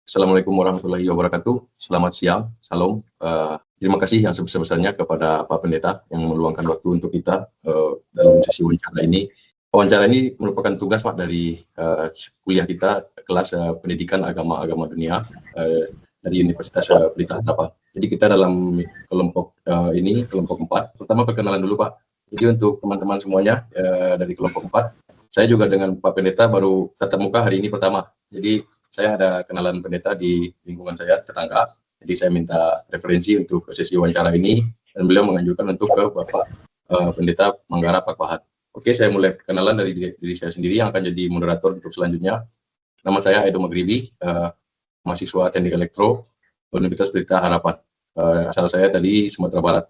Assalamualaikum warahmatullahi wabarakatuh. Selamat siang, salam. Terima kasih yang sebesar-besarnya kepada Pak Pendeta yang meluangkan waktu untuk kita dalam sesi wawancara ini. Wawancara ini merupakan tugas Pak dari kuliah kita, kelas pendidikan agama dunia dari Universitas Pelita Harapan. Jadi kita dalam kelompok ini, kelompok 4. Pertama perkenalan dulu Pak. Jadi untuk teman-teman semuanya dari kelompok 4, saya juga dengan Pak Pendeta baru tatap muka hari ini pertama. Jadi saya ada kenalan pendeta di lingkungan saya, tetangga. Jadi saya minta referensi untuk sesi wawancara ini dan beliau menganjurkan untuk ke Bapak Pendeta Manggara Pak Pahat. Oke, saya mulai kenalan dari diri saya sendiri yang akan jadi moderator untuk selanjutnya. Nama saya Edo Maghribi, mahasiswa Teknik Elektro Universitas Pelita Harapan. Asal saya dari Sumatera Barat.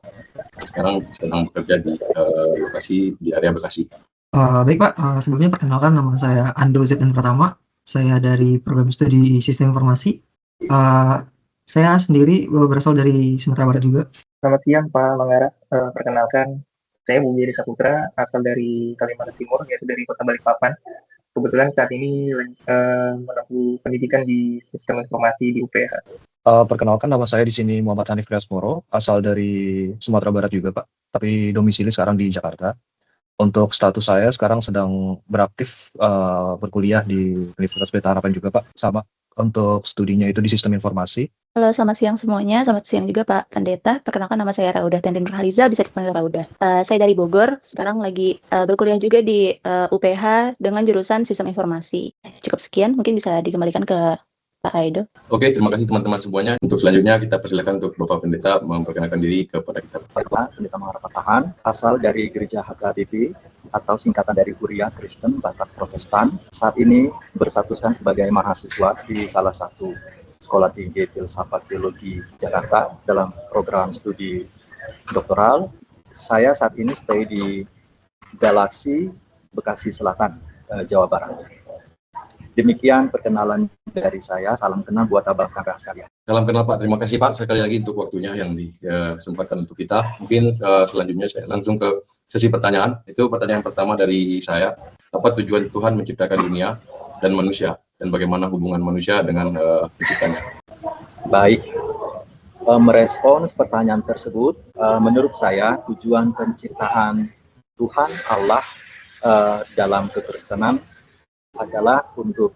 Sekarang sedang bekerja di lokasi di area Bekasi. Baik Pak, sebelumnya perkenalkan nama saya Ando ZN Pratama. Saya dari program studi Sistem Informasi. Saya sendiri berasal dari Sumatera Barat juga. Selamat siang Pak Manggara. Perkenalkan, saya Budi Saputra, asal dari Kalimantan Timur, yaitu dari Kota Balikpapan. Kebetulan saat ini menempuh pendidikan di Sistem Informasi di UPH. Perkenalkan, nama saya di sini Muhammad Hanif Moro, asal dari Sumatera Barat juga Pak, tapi domisili sekarang di Jakarta. Untuk status saya sekarang sedang beraktif berkuliah di Universitas Pelita Harapan juga Pak, sama untuk studinya itu di Sistem Informasi. Halo, selamat siang semuanya. Selamat siang juga Pak Pendeta. Perkenalkan, nama saya Raudah Tendin Nurhaliza, bisa dipanggil Raudah. Saya dari Bogor, sekarang lagi berkuliah juga di UPH dengan jurusan Sistem Informasi. Cukup sekian, mungkin bisa dikembalikan ke Pak Aido. Oke, terima kasih teman-teman semuanya. Untuk selanjutnya kita persilakan untuk Bapak Pendeta memperkenalkan diri kepada kita. Pendeta Manggara Patahan, asal dari Gereja HKBP atau singkatan dari Huria Kristen Batak Protestan. Saat ini berstatuskan sebagai mahasiswa di salah satu sekolah tinggi filsafat teologi Jakarta dalam program studi doktoral. Saya saat ini stay di Galaksi Bekasi Selatan, Jawa Barat. Demikian perkenalan dari saya. Salam kenal buat abang kakak sekalian. Salam kenal Pak. Terima kasih Pak sekali lagi untuk waktunya yang disempatkan untuk kita. Mungkin selanjutnya saya langsung ke sesi pertanyaan. Itu pertanyaan pertama dari saya. Apa tujuan Tuhan menciptakan dunia dan manusia? Dan bagaimana hubungan manusia dengan penciptanya? Baik. Merespons pertanyaan tersebut, menurut saya tujuan penciptaan Tuhan Allah dalam kekristenan adalah untuk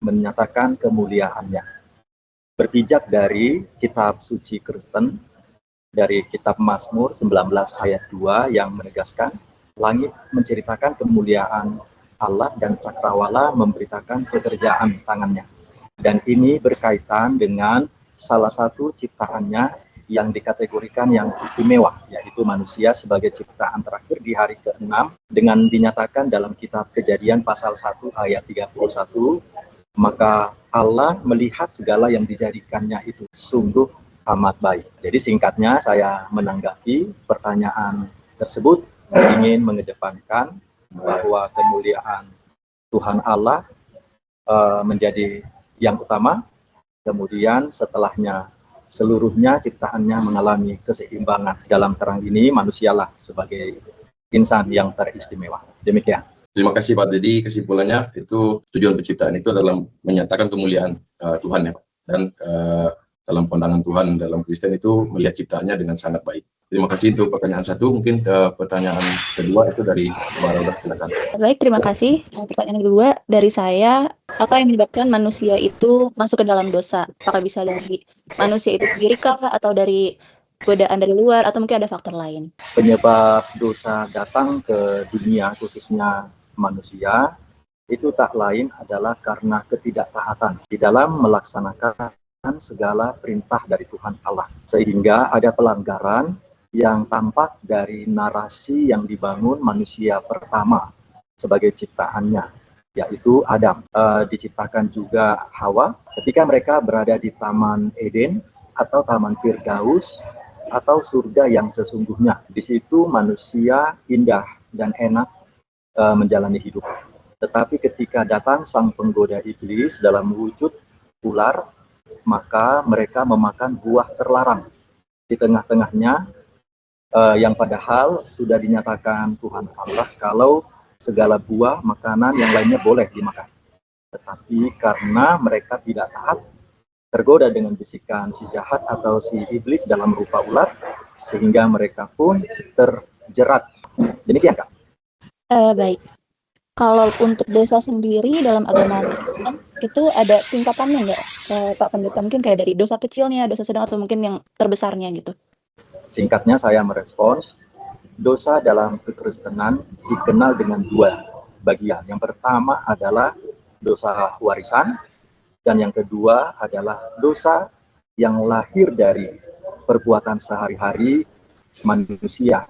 menyatakan kemuliaannya. Berpijak dari kitab suci Kristen, dari kitab Mazmur 19 ayat 2 yang menegaskan, langit menceritakan kemuliaan Allah dan cakrawala memberitakan pekerjaan tangannya. Dan ini berkaitan dengan salah satu ciptaannya yang dikategorikan yang istimewa, yaitu manusia sebagai ciptaan terakhir di hari ke-6, dengan dinyatakan dalam kitab Kejadian pasal 1 ayat 31, maka Allah melihat segala yang dijadikannya itu sungguh amat baik. Jadi singkatnya saya menanggapi pertanyaan tersebut, ingin mengedepankan bahwa kemuliaan Tuhan Allah menjadi yang utama, kemudian setelahnya seluruhnya ciptaannya mengalami keseimbangan. Dalam terang ini manusialah sebagai insan yang teristimewa. Demikian. Terima kasih Pak. Jadi kesimpulannya itu tujuan penciptaan itu adalah menyatakan kemuliaan Tuhan ya Pak. Dan dalam pandangan Tuhan dalam Kristen itu melihat ciptaannya dengan sangat baik. Terima kasih untuk pertanyaan satu. Mungkin pertanyaan kedua itu dari Mbak Raudah, silakan. Baik, terima kasih. Pertanyaan kedua dari saya, apa yang menyebabkan manusia itu masuk ke dalam dosa? Apakah bisa dari manusia itu sendiri kah, atau dari godaan dari luar, atau mungkin ada faktor lain? Penyebab dosa datang ke dunia, khususnya manusia, itu tak lain adalah karena ketidaktaatan di dalam melaksanakan segala perintah dari Tuhan Allah. Sehingga ada pelanggaran yang tampak dari narasi yang dibangun manusia pertama sebagai ciptaannya, yaitu Adam. Diciptakan juga Hawa ketika mereka berada di Taman Eden atau Taman Firdaus atau surga yang sesungguhnya. Di situ manusia indah dan enak menjalani hidup. Tetapi ketika datang sang penggoda iblis dalam wujud ular, maka mereka memakan buah terlarang. Di tengah-tengahnya yang padahal sudah dinyatakan Tuhan Allah kalau segala buah makanan yang lainnya boleh dimakan. Tetapi karena mereka tidak taat tergoda dengan bisikan si jahat atau si iblis dalam rupa ular, sehingga mereka pun terjerat. Demikian, Kak. Baik. Kalau untuk dosa sendiri dalam agama Kristen itu ada tingkatannya nggak, Pak Pendeta? Mungkin kayak dari dosa kecilnya, dosa sedang, atau mungkin yang terbesarnya gitu. Singkatnya saya merespons, dosa dalam kekristenan dikenal dengan dua bagian. Yang pertama adalah dosa warisan, dan yang kedua adalah dosa yang lahir dari perbuatan sehari-hari manusia,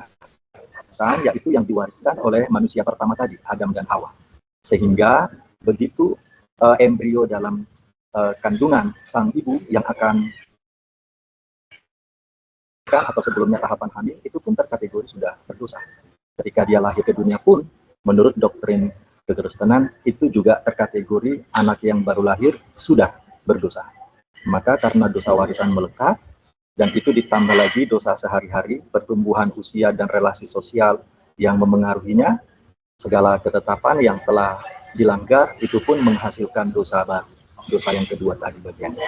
yaitu yang diwariskan oleh manusia pertama tadi, Adam dan Hawa. Sehingga begitu embrio dalam kandungan sang ibu yang akan atau sebelumnya tahapan hamil, itu pun terkategori sudah berdosa. Ketika dia lahir ke dunia pun, menurut doktrin kekristenan, itu juga terkategori anak yang baru lahir sudah berdosa. Maka karena dosa warisan melekat, dan itu ditambah lagi dosa sehari-hari, pertumbuhan usia dan relasi sosial yang memengaruhinya, segala ketetapan yang telah dilanggar itu pun menghasilkan dosa baru. Dosa yang kedua tadi bagiannya.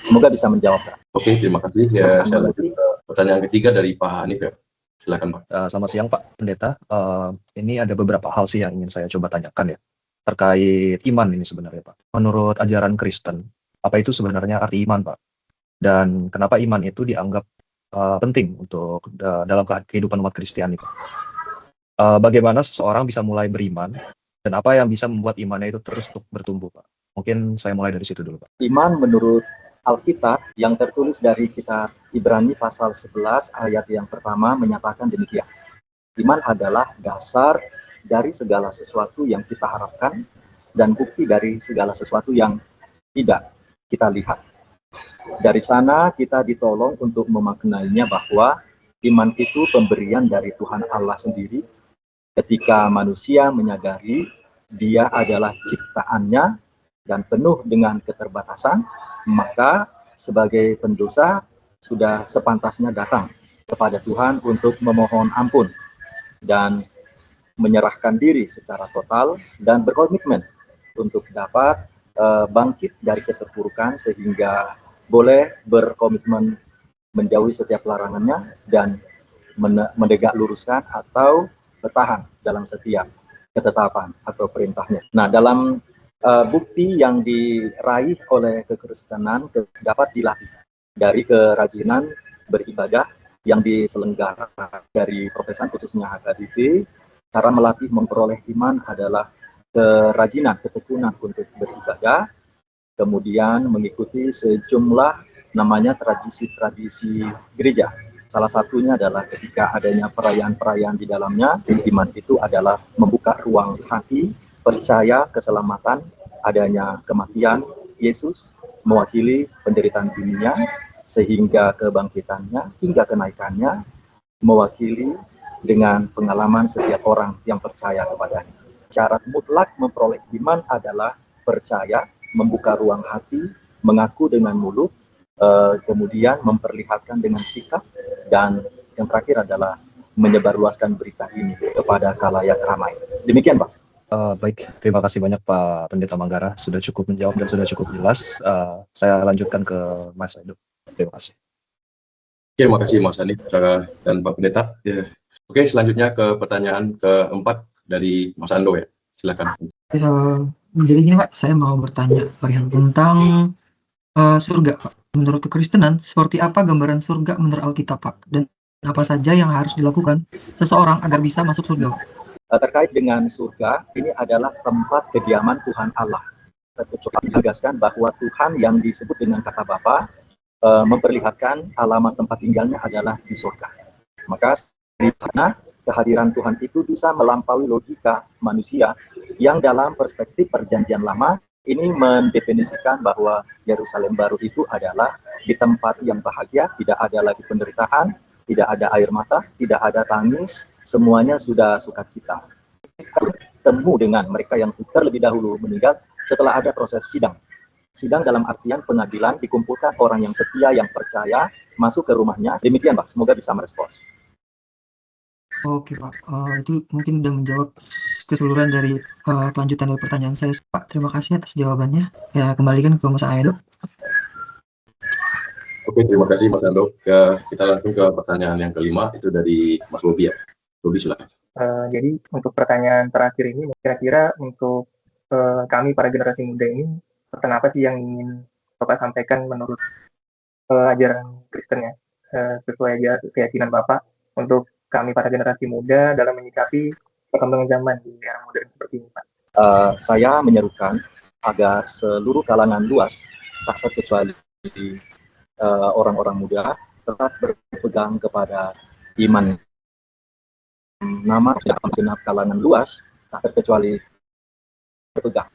Semoga bisa menjawab, Pak. Oke, terima kasih. Ya, saya lanjut ke pertanyaan ketiga dari Pak Hanif ya. Silakan, Pak. Selamat siang, Pak Pendeta. Ini ada beberapa hal sih yang ingin saya coba tanyakan ya, terkait iman ini sebenarnya, Pak. Menurut ajaran Kristen, apa itu sebenarnya arti iman, Pak? Dan kenapa iman itu dianggap penting untuk dalam kehidupan umat Kristiani, Pak? Bagaimana seseorang bisa mulai beriman, dan apa yang bisa membuat imannya itu terus bertumbuh, Pak? Mungkin saya mulai dari situ dulu, Pak. Iman menurut Alkitab yang tertulis dari kitab Ibrani pasal 11 ayat yang pertama menyatakan demikian. Iman adalah dasar dari segala sesuatu yang kita harapkan dan bukti dari segala sesuatu yang tidak kita lihat. Dari sana kita ditolong untuk memaknainya bahwa iman itu pemberian dari Tuhan Allah sendiri ketika manusia menyadari dia adalah ciptaannya dan penuh dengan keterbatasan, maka sebagai pendosa sudah sepantasnya datang kepada Tuhan untuk memohon ampun dan menyerahkan diri secara total dan berkomitmen untuk dapat bangkit dari keterpurukan sehingga boleh berkomitmen menjauhi setiap larangannya dan menegak luruskan atau bertahan dalam setiap ketetapan atau perintahnya. Nah, dalam bukti yang diraih oleh kekristenan dapat dilatih dari kerajinan beribadah yang diselenggarakan dari profesan khususnya HKBP. Cara melatih memperoleh iman adalah kerajinan, ketekunan untuk beribadah, kemudian mengikuti sejumlah namanya tradisi-tradisi gereja. Salah satunya adalah ketika adanya perayaan-perayaan di dalamnya, iman itu adalah membuka ruang hati, percaya keselamatan, adanya kematian Yesus, mewakili penderitaan dunia, sehingga kebangkitannya, hingga kenaikannya, mewakili dengan pengalaman setiap orang yang percaya kepadanya. Syarat mutlak memperoleh iman adalah percaya, membuka ruang hati, mengaku dengan mulut, kemudian memperlihatkan dengan sikap, dan yang terakhir adalah menyebarluaskan berita ini kepada khalayak ramai. Demikian, Pak. Baik, terima kasih banyak Pak Pendeta Manggara, sudah cukup menjawab dan sudah cukup jelas. Saya lanjutkan ke Mas Edo. Terima kasih. Terima kasih Mas Hanif dan Pak Pendeta. Ya. Oke, selanjutnya ke pertanyaan keempat dari Mas Ando ya. Silakan. Jadi gini Pak, saya mau bertanya tentang surga, Pak. Menurut kekristenan, seperti apa gambaran surga menurut Alkitab, Pak? Dan apa saja yang harus dilakukan seseorang agar bisa masuk surga, Pak? Terkait dengan surga, ini adalah tempat kediaman Tuhan Allah. Coba ditegaskan bahwa Tuhan yang disebut dengan kata Bapa memperlihatkan alamat tempat tinggalnya adalah di surga. Maka di sana kehadiran Tuhan itu bisa melampaui logika manusia yang dalam perspektif perjanjian lama ini mendefinisikan bahwa Yerusalem baru itu adalah di tempat yang bahagia, tidak ada lagi penderitaan, tidak ada air mata, tidak ada tangis, semuanya sudah sukacita. Temu dengan mereka yang terlebih dahulu meninggal setelah ada proses sidang. Sidang dalam artian pengadilan, dikumpulkan orang yang setia, yang percaya, masuk ke rumahnya. Demikian, Pak. Semoga bisa merespons. Oke Pak, itu mungkin sudah menjawab keseluruhan dari kelanjutan dari pertanyaan saya, Pak. Terima kasih atas jawabannya. Ya, kembalikan ke Mas Aedo. Oke, terima kasih Mas Ando. Kita langsung ke pertanyaan yang kelima, itu dari Mas Bobi ya. Bobi silakan. Jadi untuk pertanyaan terakhir ini, kira-kira untuk kami para generasi muda ini, pesan apa sih yang ingin Bapak sampaikan menurut ajaran Kristen ya, sesuai keyakinan Bapak untuk kami para generasi muda dalam menyikapi perkembangan zaman di era modern seperti ini, Pak? Saya menyerukan agar seluruh kalangan luas, tak terkecuali orang-orang muda, tetap berpegang kepada iman. Nama segenap kalangan luas, tak terkecuali berpegang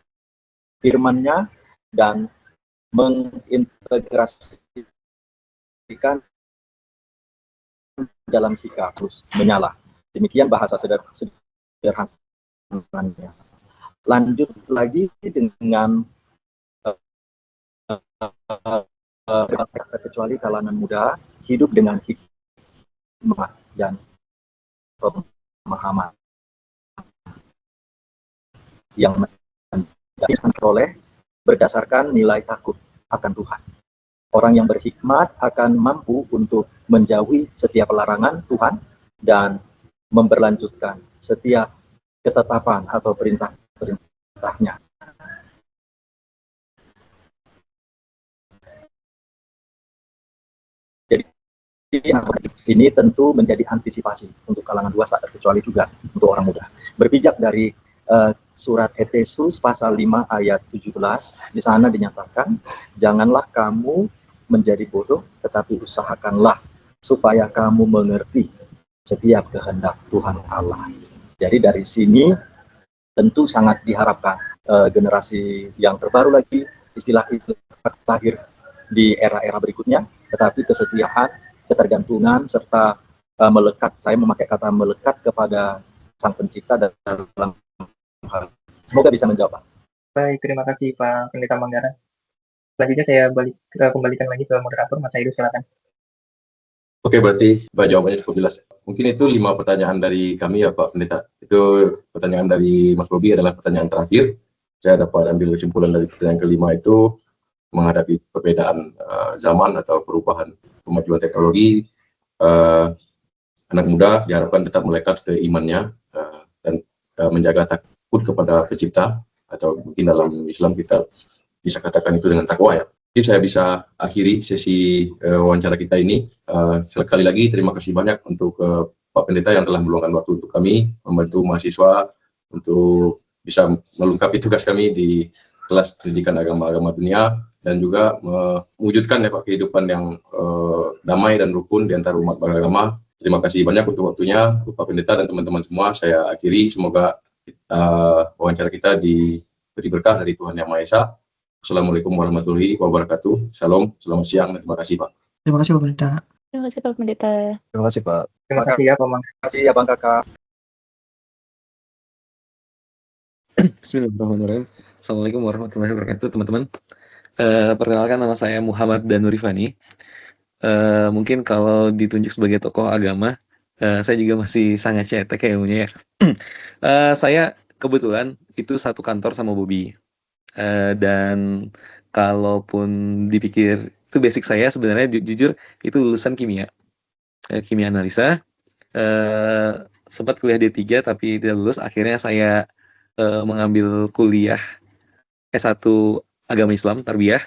firman-Nya dan mengintegrasikan dalam sikap terus menyala. Demikian bahasa sederhananya. Lanjut lagi dengan terkecuali kalangan muda hidup dengan hikmah dan pemahaman yang diperoleh berdasarkan nilai takut akan Tuhan. Orang yang berhikmat akan mampu untuk menjauhi setiap larangan Tuhan dan memberlanjutkan setiap ketetapan atau perintah-perintahnya. Jadi ini tentu menjadi antisipasi untuk kalangan luas, tak terkecuali juga untuk orang muda. Berpijak dari surat Efesus pasal 5 ayat 17, di sana dinyatakan, janganlah kamu menjadi bodoh, tetapi usahakanlah supaya kamu mengerti setiap kehendak Tuhan Allah. Jadi dari sini tentu sangat diharapkan generasi yang terbaru lagi, istilah-istilah lahir di era-era berikutnya, tetapi kesetiaan, ketergantungan, serta melekat, saya memakai kata melekat kepada Sang Pencipta dalam hal. Semoga bisa menjawab. Baik, terima kasih Pak Pendeta Manggarai. Selanjutnya saya kembalikan lagi ke moderator, Mas Aidu, silakan. Oke, berarti jawabannya cukup jelas. Mungkin itu 5 pertanyaan dari kami ya Pak Pendeta. Itu pertanyaan dari Mas Bobi adalah pertanyaan terakhir. Saya dapat ambil kesimpulan dari pertanyaan kelima itu, menghadapi perbedaan zaman atau perubahan kemajuan teknologi, anak muda diharapkan tetap melekat ke imannya dan menjaga takut kepada pencipta, atau mungkin dalam Islam kita bisa katakan itu dengan takwa ya. Jadi saya bisa akhiri sesi wawancara kita ini. Sekali lagi terima kasih banyak untuk Pak Pendeta yang telah meluangkan waktu untuk kami, membantu mahasiswa untuk bisa melengkapi tugas kami di kelas pendidikan agama-agama dunia, dan juga mewujudkan ya Pak kehidupan yang damai dan rukun di antara umat beragama. Terima kasih banyak untuk waktunya, Pak Pendeta dan teman-teman semua. Saya akhiri, semoga wawancara kita diberi berkah dari Tuhan Yang Maha Esa. Assalamualaikum warahmatullahi wabarakatuh. Shalom, selamat siang, dan terima kasih Pak. Terima kasih Pak Pendeta. Terima kasih Pak Pendeta. Terima kasih Pak. Terima kasih ya Pak Mang. Terima kasih ya Bang Kakak. Bismillahirrahmanirrahim. Assalamualaikum warahmatullahi wabarakatuh, teman-teman. Perkenalkan, nama saya Muhammad Danurifani. Mungkin kalau ditunjuk sebagai tokoh agama, saya juga masih sangat cetek ilmunya ya. Saya kebetulan itu satu kantor sama Bobi. Dan kalaupun dipikir itu basic saya, sebenarnya jujur itu lulusan kimia, kimia analisa. Sempat kuliah D3 tapi tidak lulus. Akhirnya saya mengambil kuliah S1 Agama Islam Tarbiyah,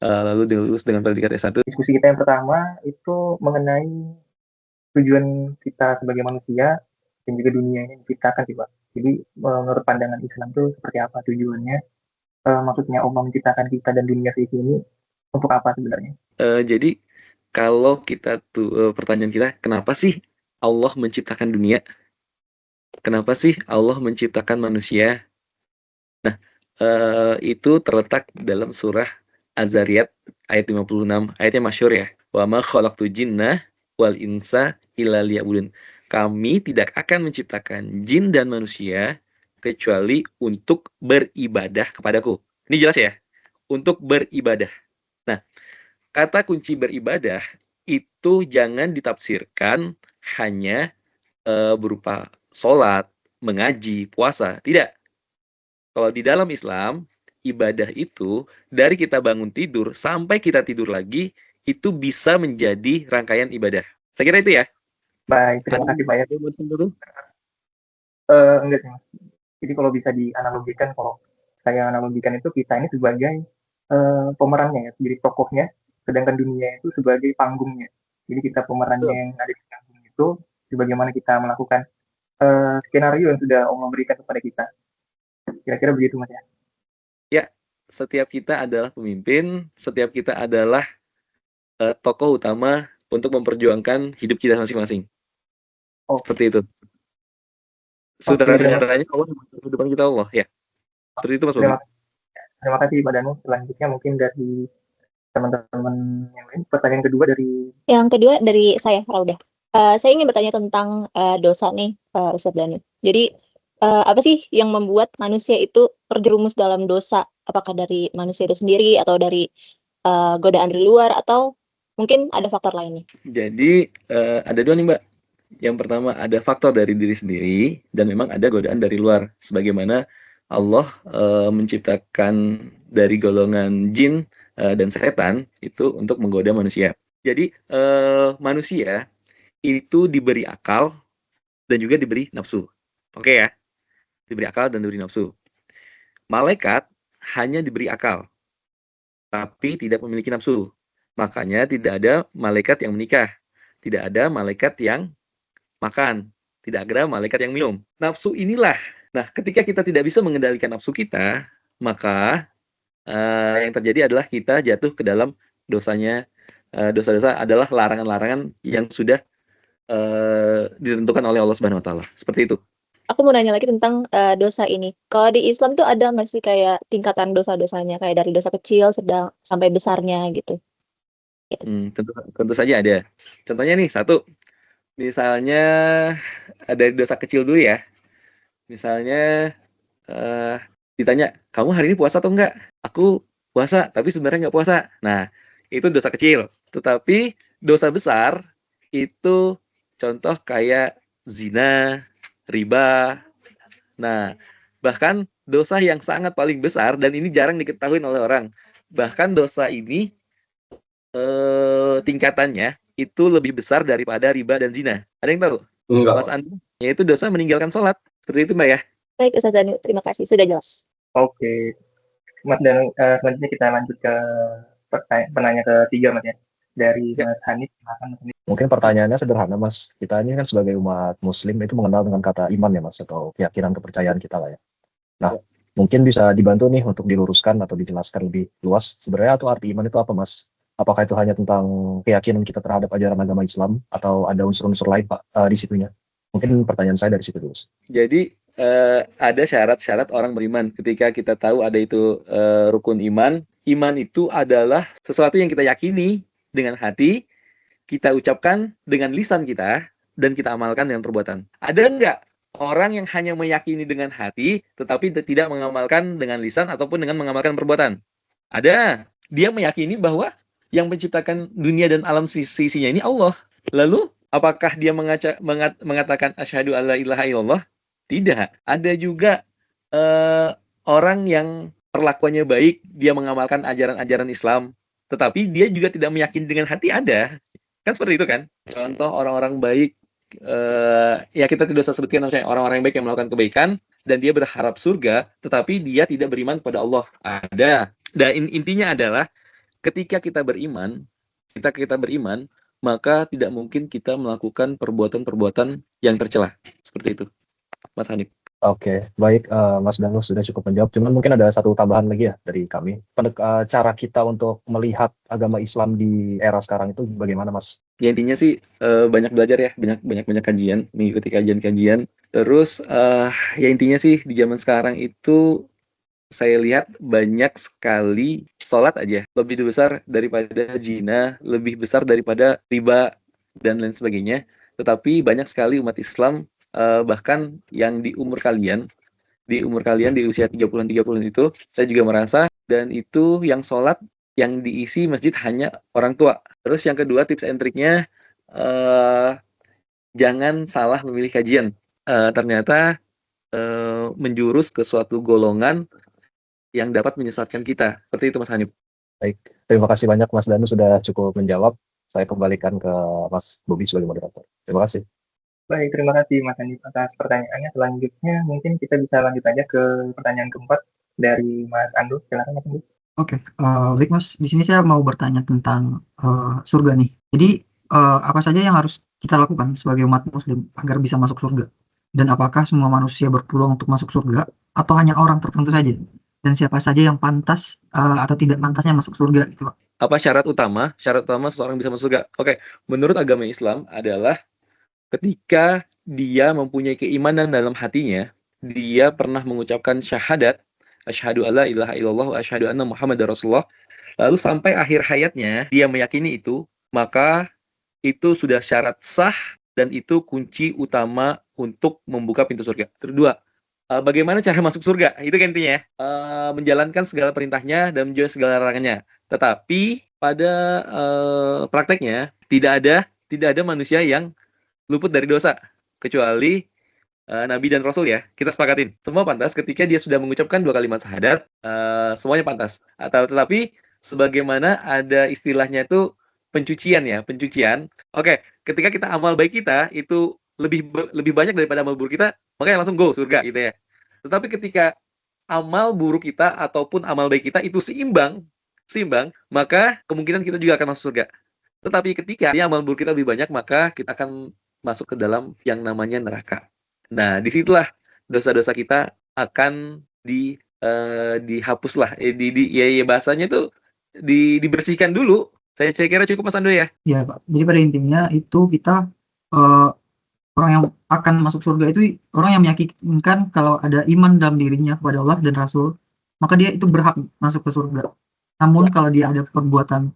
lalu dilulus dengan predikat S1. Diskusi kita yang pertama itu mengenai tujuan kita sebagai manusia dan juga dunia ini diciptakan sih Pak. Jadi menurut pandangan Islam itu seperti apa tujuannya? Maksudnya Allah menciptakan kita dan dunia fiksi ini untuk apa sebenarnya? Jadi kalau kita tuh pertanyaan kita, kenapa sih Allah menciptakan dunia? Kenapa sih Allah menciptakan manusia? Nah, itu terletak dalam surah Az-Zariyat ayat 56, ayatnya masyhur ya. Wa ma khalaqtu jinna wal insa illa liya'budun. Kami tidak akan menciptakan jin dan manusia kecuali untuk beribadah kepadaku. Ini jelas ya, untuk beribadah. Nah, kata kunci beribadah itu jangan ditafsirkan hanya berupa sholat, mengaji, puasa. Tidak. Kalau di dalam Islam, ibadah itu dari kita bangun tidur sampai kita tidur lagi, itu bisa menjadi rangkaian ibadah. Saya kira itu ya. Baik, terima kasih Pak ya. Ada yang mau ditambahkan? Enggak sih Mas. Jadi kalau bisa dianalogikan, kalau saya analogikan itu kita ini sebagai pemerannya ya, jadi tokohnya, sedangkan dunia itu sebagai panggungnya. Jadi kita pemerannya Betul. yang ada di panggung itu, sebagaimana kita melakukan skenario yang sudah Allah berikan kepada kita. Kira-kira begitu Mas ya. Ya, setiap kita adalah pemimpin, setiap kita adalah tokoh utama untuk memperjuangkan hidup kita masing-masing. Oh, Seperti itu. oke, Sutradaranya Allah, kehidupan kita Allah ya. Seperti itu Mas Bobi. terima kasih Pak Danu. Selanjutnya mungkin dari teman-teman yang lain. Pertanyaan kedua dari Yang kedua dari saya, Raudah. Saya ingin bertanya tentang dosa nih, Ustadz Danu. Jadi, apa sih yang membuat manusia itu terjerumus dalam dosa? Apakah dari manusia itu sendiri, atau dari godaan dari luar, atau mungkin ada faktor lainnya? Jadi ada dua nih Mbak. Yang pertama ada faktor dari diri sendiri dan memang ada godaan dari luar. Sebagaimana Allah menciptakan dari golongan jin dan setan itu untuk menggoda manusia. Jadi manusia itu diberi akal dan juga diberi nafsu. Oke ya, diberi akal dan diberi nafsu. Malaikat hanya diberi akal, tapi tidak memiliki nafsu. Makanya tidak ada malaikat yang menikah, tidak ada malaikat yang makan, tidak ada malaikat yang minum. Nafsu inilah. Nah, ketika kita tidak bisa mengendalikan nafsu kita, maka yang terjadi adalah kita jatuh ke dalam dosanya. Dosa-dosa adalah larangan-larangan yang sudah ditentukan oleh Allah Subhanahu Wa Taala. Seperti itu. Aku mau nanya lagi tentang dosa ini. Kalau di Islam tuh ada nggak sih kayak tingkatan dosa-dosanya, kayak dari dosa kecil, sedang, sampai besarnya gitu? Tentu saja ada. Contohnya nih, satu. Misalnya dari dosa kecil dulu ya. Misalnya ditanya, kamu hari ini puasa atau enggak? Aku puasa, tapi sebenarnya nggak puasa. Nah, itu dosa kecil. Tetapi dosa besar itu contoh kayak zina, riba. Nah, bahkan dosa yang sangat paling besar dan ini jarang diketahui oleh orang. Bahkan dosa ini tingkatannya itu lebih besar daripada riba dan zina. Ada yang tahu? Enggak, Mas Andi, yaitu dosa meninggalkan sholat. Seperti itu Mbak ya. Baik, Ustadz Danu, terima kasih. Sudah jelas. Oke, Mas Danu, selanjutnya kita lanjut ke penanya ketiga Mas ya. Dari Ya. Mas Hanif, silakan Mas Hanif. Mungkin pertanyaannya sederhana, Mas. Kita ini kan sebagai umat Muslim itu mengenal dengan kata iman ya, Mas, atau keyakinan kepercayaan kita lah ya. Nah, mungkin bisa dibantu nih untuk diluruskan atau dijelaskan lebih luas. Sebenarnya atau arti iman itu apa, Mas? Apakah itu hanya tentang keyakinan kita terhadap ajaran agama Islam atau ada unsur-unsur lain, Pak, di situnya? Mungkin pertanyaan saya dari situ dulu. Jadi ada syarat-syarat orang beriman. Ketika kita tahu ada itu rukun iman, iman itu adalah sesuatu yang kita yakini dengan hati, kita ucapkan dengan lisan kita, dan kita amalkan dengan perbuatan. Ada enggak orang yang hanya meyakini dengan hati, tetapi tidak mengamalkan dengan lisan ataupun dengan mengamalkan perbuatan? Ada. Dia meyakini bahwa yang menciptakan dunia dan alam sisinya ini Allah. Lalu, apakah dia mengatakan asyhadu alla ilaha illallah? Tidak. Ada juga orang yang perlakuannya baik, dia mengamalkan ajaran-ajaran Islam, tetapi dia juga tidak meyakini dengan hati, ada. Kan seperti itu kan? Contoh orang-orang baik, ya kita tidak usah sebutkan misalnya orang-orang yang baik yang melakukan kebaikan, dan dia berharap surga, tetapi dia tidak beriman kepada Allah. Ada. Dan intinya adalah, ketika kita beriman, maka tidak mungkin kita melakukan perbuatan-perbuatan yang tercela. Seperti itu, Mas Hanif. Oke, baik, Mas Danu sudah cukup menjawab. Cuman mungkin ada satu tambahan lagi ya dari kami. Cara kita untuk melihat agama Islam di era sekarang itu bagaimana, Mas? Ya intinya sih banyak belajar ya, banyak kajian, mengikuti kajian-kajian. Terus ya intinya sih di zaman sekarang itu saya lihat banyak sekali sholat aja lebih besar daripada zina, lebih besar daripada riba dan lain sebagainya. Tetapi banyak sekali umat Islam bahkan yang di umur kalian di usia 30-an itu saya juga merasa, dan itu yang sholat yang diisi masjid hanya orang tua. Terus yang kedua, tips and triknya jangan salah memilih kajian. Ternyata menjurus ke suatu golongan yang dapat menyesatkan kita. Seperti itu Mas Hanif. Baik, terima kasih banyak Mas Danu sudah cukup menjawab. Saya kembalikan ke Mas Bobi sebagai moderator. Terima kasih. Baik, terima kasih Mas Andi atas pertanyaannya. Selanjutnya mungkin kita bisa lanjut aja ke pertanyaan keempat dari Mas Andu. Silakan Mas Andu. Oke, baik Mas. Di sini saya mau bertanya tentang surga nih. Jadi apa saja yang harus kita lakukan sebagai umat Muslim agar bisa masuk surga? Dan apakah semua manusia berpeluang untuk masuk surga atau hanya orang tertentu saja? Dan siapa saja yang pantas atau tidak pantasnya masuk surga gitu, Pak? Apa syarat utama? Syarat utama seseorang bisa masuk surga. Oke, menurut agama Islam adalah ketika dia mempunyai keimanan dalam hatinya, dia pernah mengucapkan syahadat, asyhadu alla ilaha illallah wa asyhadu anna muhammadar rasulullah, lalu sampai akhir hayatnya dia meyakini itu, maka itu sudah syarat sah dan itu kunci utama untuk membuka pintu surga. Kedua, bagaimana cara masuk surga? Itu kan intinya ya. Menjalankan segala perintahnya dan menjauhi segala larangannya. Tetapi pada prakteknya tidak ada manusia yang luput dari dosa kecuali Nabi dan Rasul ya. Kita sepakatin. Semua pantas ketika dia sudah mengucapkan 2 kalimat syahadat, semuanya pantas. Tetapi sebagaimana ada istilahnya itu pencucian ya, pencucian. Oke, ketika kita amal baik kita itu lebih banyak daripada amal buruk kita, makanya langsung go surga gitu ya. Tetapi ketika amal buruk kita ataupun amal baik kita itu seimbang, maka kemungkinan kita juga akan masuk surga. Tetapi ketika amal buruk kita lebih banyak, maka kita akan masuk ke dalam yang namanya neraka. Nah, disitulah dosa-dosa kita akan dihapus lah. Bahasanya itu dibersihkan dulu. Saya kira cukup Mas Ando ya. Iya, Pak. Jadi pada intinya itu kita orang yang akan masuk surga itu orang yang meyakinkan kalau ada iman dalam dirinya kepada Allah dan Rasul, maka dia itu berhak masuk ke surga. Namun kalau dia ada perbuatan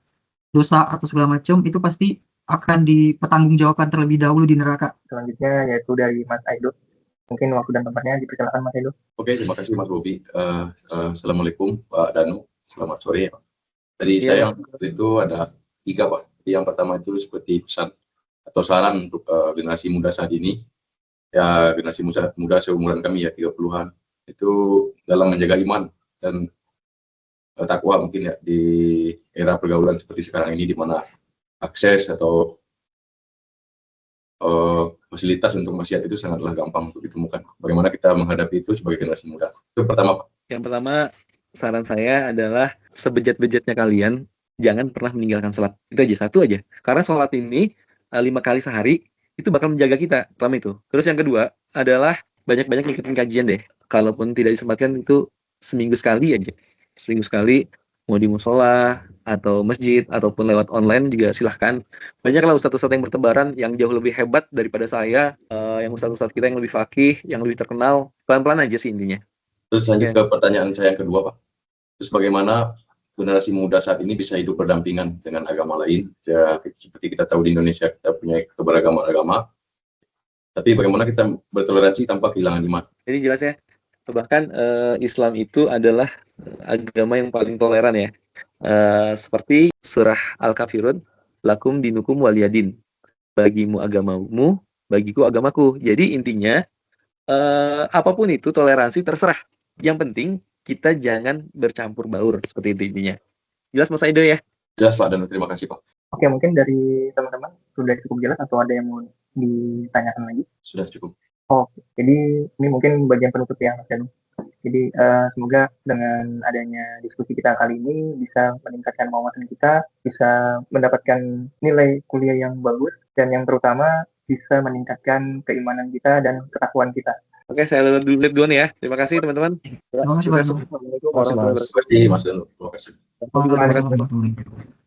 dosa atau segala macam, itu pasti akan dipertanggungjawabkan terlebih dahulu di neraka. Selanjutnya yaitu dari Mas Aido. Mungkin waktu dan tempatnya dipersilakan Mas Aido. Oke, terima kasih Mas Bobi. Assalamualaikum Pak Danu, selamat sore. Tadi Iya, saya itu ada 3 Pak. Yang pertama itu seperti pesan atau saran untuk generasi muda saat ini. Ya, generasi muda seumuran kami ya 30-an. Itu dalam menjaga iman dan takwa mungkin ya di era pergaulan seperti sekarang ini di mana akses atau fasilitas untuk maksiat itu sangatlah gampang untuk ditemukan. Bagaimana kita menghadapi itu sebagai generasi muda? Itu pertama, Pak. Yang pertama, saran saya adalah sebejat-bejatnya kalian jangan pernah meninggalkan sholat. Itu aja, satu aja. Karena sholat ini 5 kali sehari itu bakal menjaga kita. Pertama itu. Terus yang kedua adalah banyak-banyak ngikutin kajian deh. Kalaupun tidak disempatkan itu seminggu sekali aja. Seminggu sekali mau di musola atau masjid ataupun lewat online juga silahkan. Banyaklah ustadz-ustadz yang bertebaran yang jauh lebih hebat daripada saya, yang ustadz-ustadz kita yang lebih fakih, yang lebih terkenal. Pelan-pelan aja sih intinya. Terus lanjut ke pertanyaan saya yang kedua, Pak. Terus bagaimana generasi muda saat ini bisa hidup berdampingan dengan agama lain? Ya, seperti kita tahu di Indonesia kita punya keberagaman agama, tapi bagaimana kita bertoleransi tanpa kehilangan iman? Jadi jelas ya. Bahkan Islam itu adalah agama yang paling toleran ya. Seperti surah Al-Kafirun, lakum dinukum waliyadin. Bagimu agamamu, bagiku agamaku. Jadi intinya apapun itu toleransi terserah. Yang penting kita jangan bercampur baur seperti itu intinya. Jelas Mas Aido ya? Jelas Pak, dan terima kasih Pak. Oke, mungkin dari teman-teman sudah cukup jelas atau ada yang mau ditanyakan lagi? Sudah cukup. Oke, jadi ini mungkin bagian penutup ya Mas Danu. Jadi semoga dengan adanya diskusi kita kali ini bisa meningkatkan wawasan kita, bisa mendapatkan nilai kuliah yang bagus, dan yang terutama bisa meningkatkan keimanan kita dan ketakwaan kita. Oke, saya lihat dulu nih ya. Terima kasih teman-teman. Terima kasih, Pak. Assalamualaikum Terima kasih, warahmatullahi Mas. wabarakatuh. Terima kasih Mas Danu. Terima kasih. Waalaikumsalam warahmatullahi wabarakatuh.